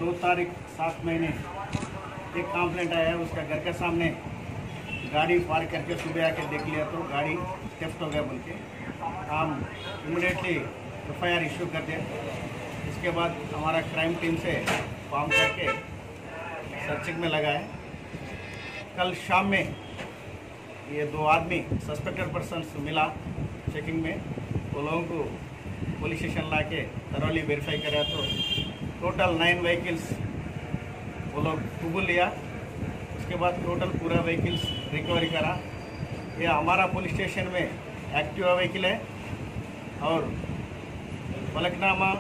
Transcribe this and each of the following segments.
2 तारीख 7 महीने एक कंप्लेंट आया है। उसका घर के सामने गाड़ी पार्क करके सुबह आके देख लिया तो गाड़ी थेफ्ट हो गया बोल के हम इमीडिएटली FIR इशू कर दिया। इसके बाद हमारा क्राइम टीम से फॉर्म करके सर्चिंग में लगा है। कल शाम में ये 2 आदमी सस्पेक्टेड पर्सन्स मिला चेकिंग में। वो लोगों को पुलिस स्टेशन ला के थरोली वेरीफाई करा तो टोटल 9 व्हीकल्स वो लोग कबूल लिया। उसके बाद टोटल पूरा व्हीकल्स रिकवरी करा। ये हमारा पुलिस स्टेशन में एक्टिवा व्हीकल है और मलकनामा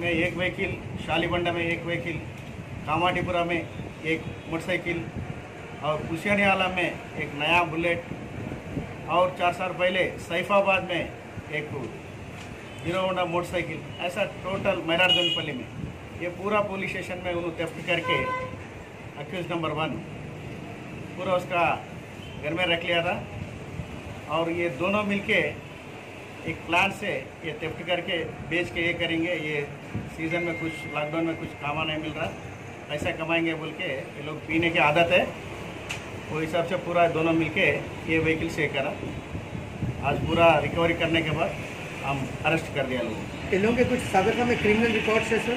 में एक व्हीकल, शालीबंडा में एक व्हीकल, कामाटीपुरा में एक मोटरसाइकिल और कुशियानीवाला में एक नया बुलेट और 4 साल पहले सैफाबाद में एक हीरो होंडा मोटरसाइकिल। ऐसा टोटल मैरारजनपल्ली में ये पूरा पुलिस स्टेशन में उन्होंने थेफ्ट करके अक्यूज नंबर 1 पूरा उसका घर में रख लिया था। और ये दोनों मिलके एक प्लान से ये थेफ्ट करके बेच के ये करेंगे। ये सीज़न में कुछ लॉकडाउन में कुछ कामा नहीं मिल रहा, पैसा कमाएंगे बोल के ये लोग पीने की आदत है। वो हिसाब से पूरा दोनों मिलके ये व्हीकल से करा। आज पूरा रिकवरी करने के बाद हम अरेस्ट कर दिया लोगों को। इन लोगों के कुछ साबिका में क्रिमिनल रिकॉर्ड्स है सर?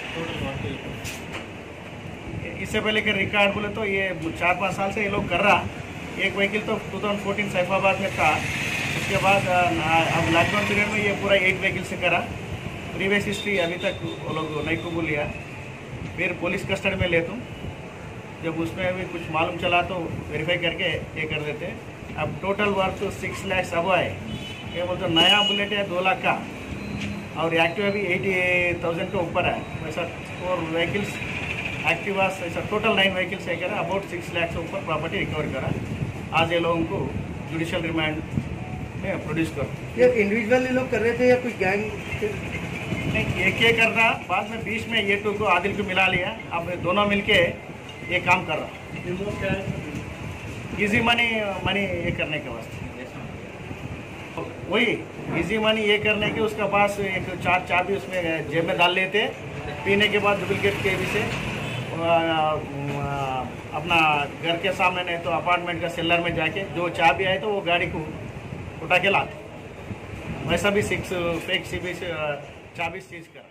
इससे पहले के रिकॉर्ड बोले तो ये 4-5 साल से ये लोग कर रहा। एक व्हीकल तो 2014 सैफाबाद में था। उसके बाद अब लॉकडाउन पीरियड में ये पूरा 8 व्हीकल से करा। प्रीवियस हिस्ट्री अभी तक वो लोग नहीं कबूल लिया। फिर पुलिस कस्टडी में लेता हूँ। जब उसमें भी कुछ मालूम चला तो वेरीफाई करके ये कर देते। अब टोटल वर्थ 6 लाख अब है। ये बोलते नया बुलेट है 2 लाख का और एक्टिवा भी 80,000 के ऊपर है। वैसा 4 व्हीकल्स एक्टिवा ऐसा टोटल 9 व्हीकल्स है करा। अबाउट 6 लाख से ऊपर प्रॉपर्टी रिकवर करा। आज ये लोगों को जुडिशियल रिमांड में प्रोड्यूस करो। ये इंडिविजुअली लोग कर रहे थे या कुछ गैंग? नहीं, एक कर रहा। बाद में बीच में ये 2 को आदिल को मिला लिया। अब दोनों मिलके ये काम कर रहा। इजी मनी ये करने के वास्ते वही इजी मनी ये करने के उसके पास एक 4 चाबी उसमें जेब में डाल लेते। पीने के बाद डुप्लीकेट के भी से अपना घर के सामने नहीं तो अपार्टमेंट का सेलर में जाके जो चाबी आए तो वो गाड़ी को उठा के लाते। वैसा भी 6 फेक सीबी चाबी चीज करा।